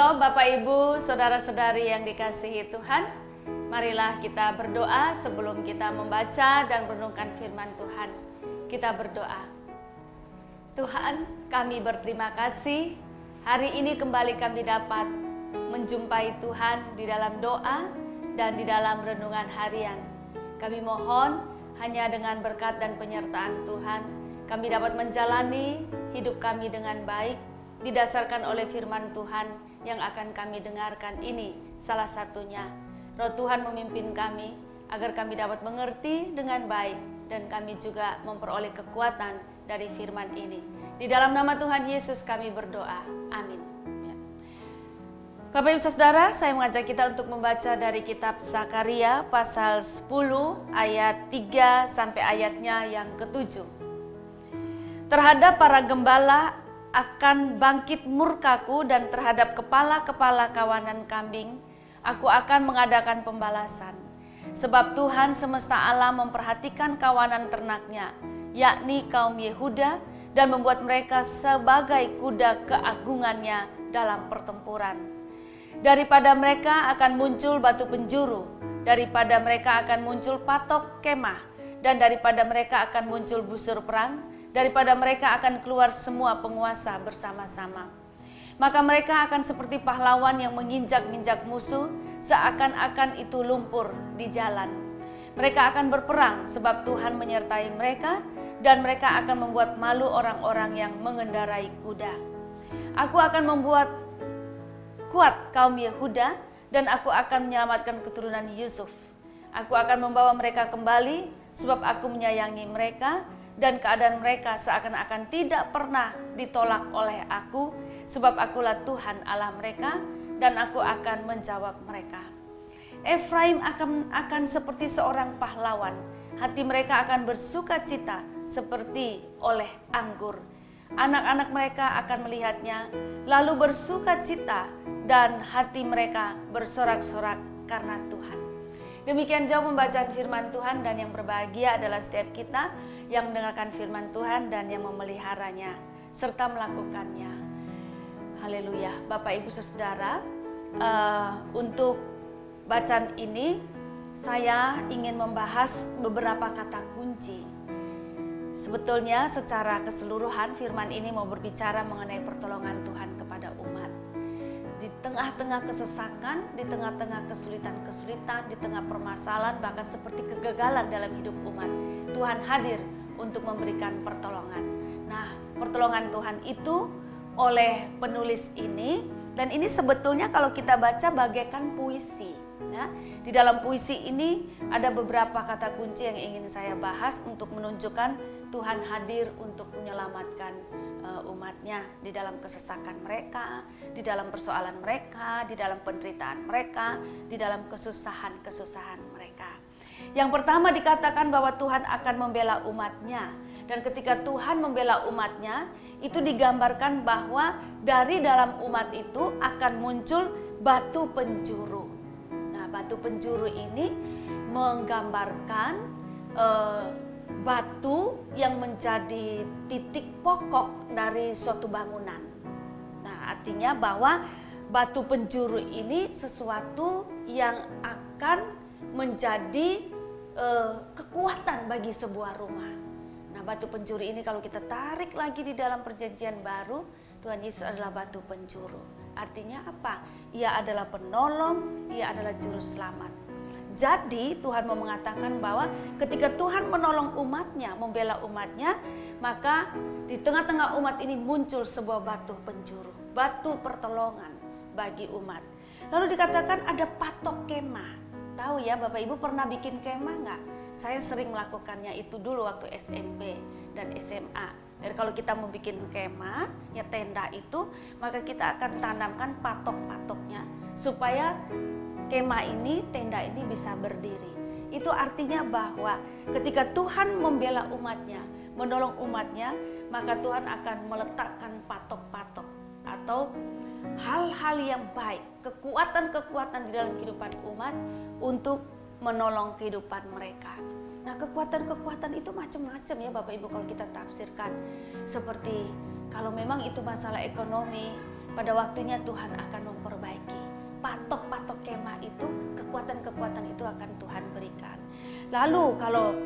Shalom Bapak Ibu, Saudara-saudari yang dikasihi Tuhan. Marilah kita berdoa sebelum kita membaca dan merenungkan firman Tuhan. Kita berdoa. Tuhan, kami berterima kasih hari ini kembali kami dapat menjumpai Tuhan di dalam doa dan di dalam renungan harian. Kami mohon hanya dengan berkat dan penyertaan Tuhan, kami dapat menjalani hidup kami dengan baik, didasarkan oleh firman Tuhan yang akan kami dengarkan ini. Salah satunya, Roh Tuhan memimpin kami agar kami dapat mengerti dengan baik dan kami juga memperoleh kekuatan dari firman ini. Di dalam nama Tuhan Yesus kami berdoa. Amin. Ya. Bapak Ibu Saudara, saya mengajak kita untuk membaca dari kitab Zakaria pasal 10 ayat 3 sampai ayatnya yang ke-7. Terhadap para gembala akan bangkit murkaku, dan terhadap kepala-kepala kawanan kambing aku akan mengadakan pembalasan. Sebab Tuhan semesta alam memperhatikan kawanan ternaknya, yakni kaum Yehuda, dan membuat mereka sebagai kuda keagungannya dalam pertempuran. Daripada mereka akan muncul batu penjuru, daripada mereka akan muncul patok kemah, dan daripada mereka akan muncul busur perang, daripada mereka akan keluar semua penguasa bersama-sama. Maka mereka akan seperti pahlawan yang menginjak-injak musuh, seakan-akan itu lumpur di jalan. Mereka akan berperang sebab Tuhan menyertai mereka, dan mereka akan membuat malu orang-orang yang mengendarai kuda. Aku akan membuat kuat kaum Yehuda, dan aku akan menyelamatkan keturunan Yusuf. Aku akan membawa mereka kembali, sebab aku menyayangi mereka, dan keadaan mereka seakan-akan tidak pernah ditolak oleh aku, sebab akulah Tuhan Allah mereka, dan aku akan menjawab mereka. Efraim akan seperti seorang pahlawan, hati mereka akan bersuka cita seperti oleh anggur. Anak-anak mereka akan melihatnya, lalu bersuka cita, dan hati mereka bersorak-sorak karena Tuhan. Demikian jauh pembacaan firman Tuhan, dan yang berbahagia adalah setiap kita yang mendengarkan firman Tuhan dan yang memeliharanya serta melakukannya. Haleluya. Bapak Ibu Saudara, untuk bacaan ini saya ingin membahas beberapa kata kunci. Sebetulnya secara keseluruhan firman ini mau berbicara mengenai pertolongan Tuhan kepada umat. Di tengah-tengah kesesakan, di tengah-tengah kesulitan-kesulitan, di tengah permasalahan, bahkan seperti kegagalan dalam hidup umat, Tuhan hadir untuk memberikan pertolongan. Nah, pertolongan Tuhan itu oleh penulis ini, dan ini sebetulnya kalau kita baca bagaikan puisi. Ya. Di dalam puisi ini ada beberapa kata kunci yang ingin saya bahas untuk menunjukkan Tuhan hadir untuk menyelamatkan umatnya di dalam kesesakan mereka, di dalam persoalan mereka, di dalam penderitaan mereka, di dalam kesusahan-kesusahan mereka. Yang pertama dikatakan bahwa Tuhan akan membela umatnya, dan ketika Tuhan membela umatnya, itu digambarkan bahwa dari dalam umat itu akan muncul batu penjuru. Nah, batu penjuru ini menggambarkan batu yang menjadi titik pokok dari suatu bangunan. Nah, artinya bahwa batu penjuru ini sesuatu yang akan menjadi kekuatan bagi sebuah rumah. Nah, batu penjuru ini kalau kita tarik lagi di dalam perjanjian baru, Tuhan Yesus adalah batu penjuru. Artinya apa? Ia adalah penolong, ia adalah juru selamat. Jadi Tuhan mau mengatakan bahwa ketika Tuhan menolong umatnya, membela umatnya, maka di tengah-tengah umat ini muncul sebuah batu penjuru, batu pertolongan bagi umat. Lalu dikatakan ada patok kemah. Tahu ya Bapak Ibu pernah bikin kemah nggak? Saya sering melakukannya itu dulu waktu SMP dan SMA. Jadi kalau kita mau bikin kemah, ya tenda itu, maka kita akan tanamkan patok-patoknya supaya kemah ini, tenda ini bisa berdiri. Itu artinya bahwa ketika Tuhan membela umatnya, menolong umatnya, maka Tuhan akan meletakkan patok-patok atau hal-hal yang baik, kekuatan-kekuatan di dalam kehidupan umat untuk menolong kehidupan mereka. Nah, kekuatan-kekuatan itu macam-macam ya Bapak Ibu kalau kita tafsirkan. Seperti kalau memang itu masalah ekonomi, pada waktunya Tuhan akan memperbaiki kekuatan-kekuatan itu akan Tuhan berikan. Lalu kalau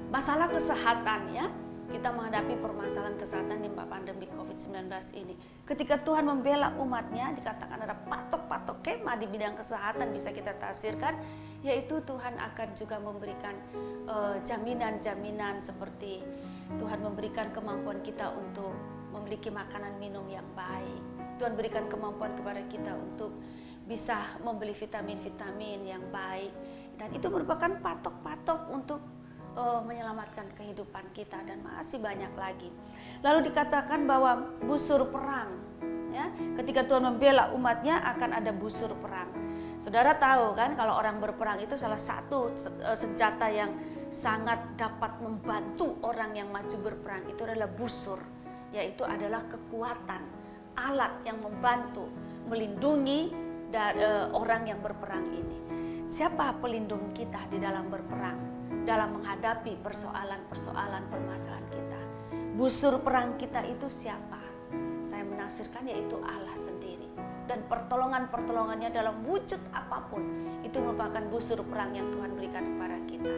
masalah kesehatan ya, kita menghadapi permasalahan kesehatan di pandemi COVID-19 ini. Ketika Tuhan membela umatnya, dikatakan ada patok-patok kemah di bidang kesehatan, bisa kita tafsirkan, yaitu Tuhan akan juga memberikan jaminan-jaminan seperti Tuhan memberikan kemampuan kita untuk memiliki makanan minum yang baik. Tuhan berikan kemampuan kepada kita untuk bisa membeli vitamin-vitamin yang baik. Dan itu merupakan patok-patok untuk menyelamatkan kehidupan kita dan masih banyak lagi. Lalu dikatakan bahwa busur perang, ya, ketika Tuhan membela umatnya akan ada busur perang. Saudara tahu kan kalau orang berperang itu salah satu senjata yang sangat dapat membantu orang yang maju berperang itu adalah busur, yaitu adalah kekuatan, alat yang membantu melindungi orang yang berperang ini. Siapa pelindung kita di dalam berperang, dalam menghadapi persoalan-persoalan permasalahan kita? Busur perang kita itu siapa? Saya menafsirkan yaitu Allah sendiri. Dan pertolongan-pertolongannya dalam wujud apapun itu merupakan busur perang yang Tuhan berikan kepada kita.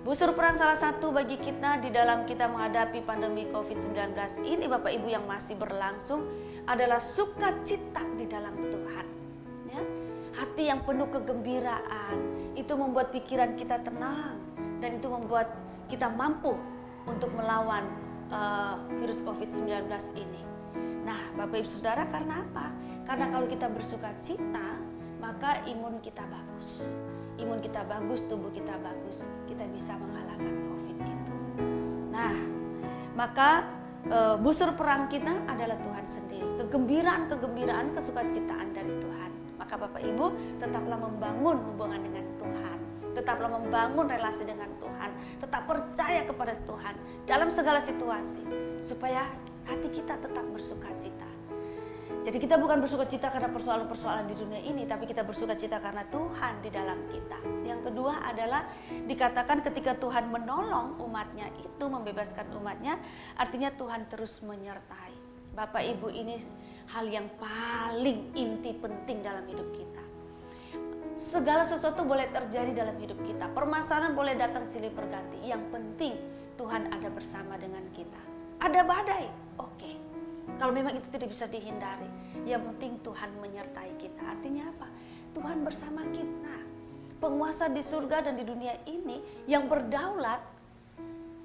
Busur perang salah satu bagi kita di dalam kita menghadapi pandemi COVID-19 ini, Bapak Ibu, yang masih berlangsung adalah sukacita di dalam Tuhan. Ya, hati yang penuh kegembiraan itu membuat pikiran kita tenang dan itu membuat kita mampu untuk melawan virus COVID-19 ini. Nah, Bapak Ibu Saudara, karena apa? Karena kalau kita bersukacita, maka imun kita bagus. Imun kita bagus, tubuh kita bagus, kita bisa mengalahkan COVID itu. Nah, maka busur perang kita adalah Tuhan sendiri. Kegembiraan, kesukacitaan dari Tuhan. Maka Bapak Ibu tetaplah membangun hubungan dengan Tuhan. Tetaplah membangun relasi dengan Tuhan. Tetap percaya kepada Tuhan dalam segala situasi. Supaya hati kita tetap bersukacita. Jadi kita bukan bersukacita karena persoalan-persoalan di dunia ini, tapi kita bersukacita karena Tuhan di dalam kita. Yang kedua adalah dikatakan ketika Tuhan menolong umatnya itu, membebaskan umatnya, artinya Tuhan terus menyertai. Bapak Ibu, ini hal yang paling inti penting dalam hidup kita. Segala sesuatu boleh terjadi dalam hidup kita. Permasalahan boleh datang silih berganti. Yang penting Tuhan ada bersama dengan kita. Ada badai, oke. Kalau memang itu tidak bisa dihindari, yang penting Tuhan menyertai kita. Artinya apa? Tuhan bersama kita. Penguasa di surga dan di dunia ini yang berdaulat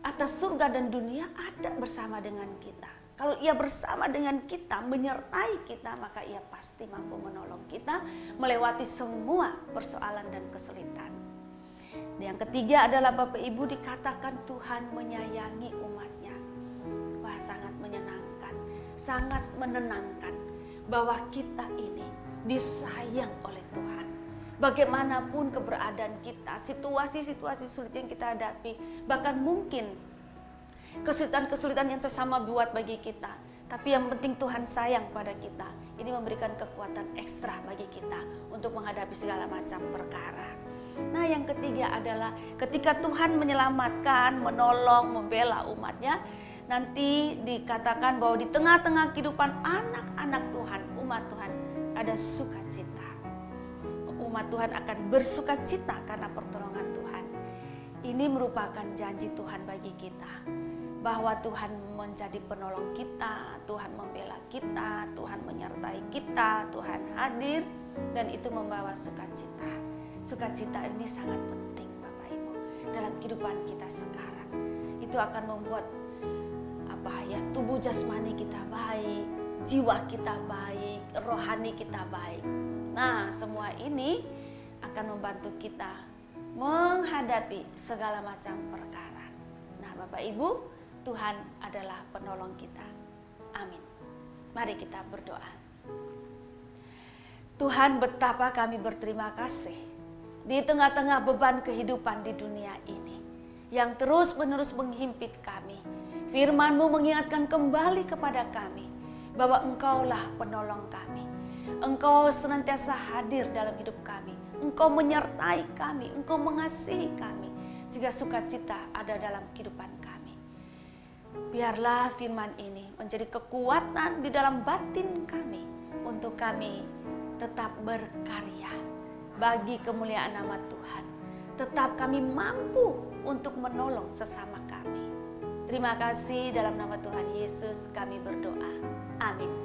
atas surga dan dunia ada bersama dengan kita. Kalau ia bersama dengan kita, menyertai kita, maka ia pasti mampu menolong kita melewati semua persoalan dan kesulitan. Yang ketiga adalah Bapak Ibu, dikatakan Tuhan menyayangi umatnya. Wah, sangat menyenangkan, sangat menenangkan bahwa kita ini disayang oleh Tuhan. Bagaimanapun keberadaan kita, situasi-situasi sulit yang kita hadapi, bahkan mungkin kesulitan-kesulitan yang sesama buat bagi kita, tapi yang penting Tuhan sayang pada kita. Ini memberikan kekuatan ekstra bagi kita untuk menghadapi segala macam perkara. Nah, yang ketiga adalah ketika Tuhan menyelamatkan, menolong, membela umatnya, nanti dikatakan bahwa di tengah-tengah kehidupan anak-anak Tuhan, umat Tuhan, ada sukacita. Umat Tuhan akan bersukacita karena pertolongan Tuhan. Ini merupakan janji Tuhan bagi kita. Bahwa Tuhan menjadi penolong kita, Tuhan membela kita, Tuhan menyertai kita, Tuhan hadir, dan itu membawa sukacita. Sukacita ini sangat penting Bapak Ibu dalam kehidupan kita sekarang. Itu akan membuat tubuh jasmani kita baik, jiwa kita baik, rohani kita baik. Nah, semua ini akan membantu kita menghadapi segala macam perkara. Nah, Bapak Ibu, Tuhan adalah penolong kita. Amin. Mari kita berdoa. Tuhan, betapa kami berterima kasih di tengah-tengah beban kehidupan di dunia ini yang terus-menerus menghimpit kami. Firman-Mu mengingatkan kembali kepada kami bahwa Engkaulah penolong kami. Engkau senantiasa hadir dalam hidup kami. Engkau menyertai kami, Engkau mengasihi kami, sehingga sukacita ada dalam kehidupan kami. Biarlah firman ini menjadi kekuatan di dalam batin kami untuk kami tetap berkarya, bagi kemuliaan nama Tuhan. Tetap kami mampu untuk menolong sesama kami. Terima kasih, dalam nama Tuhan Yesus kami berdoa. Amin.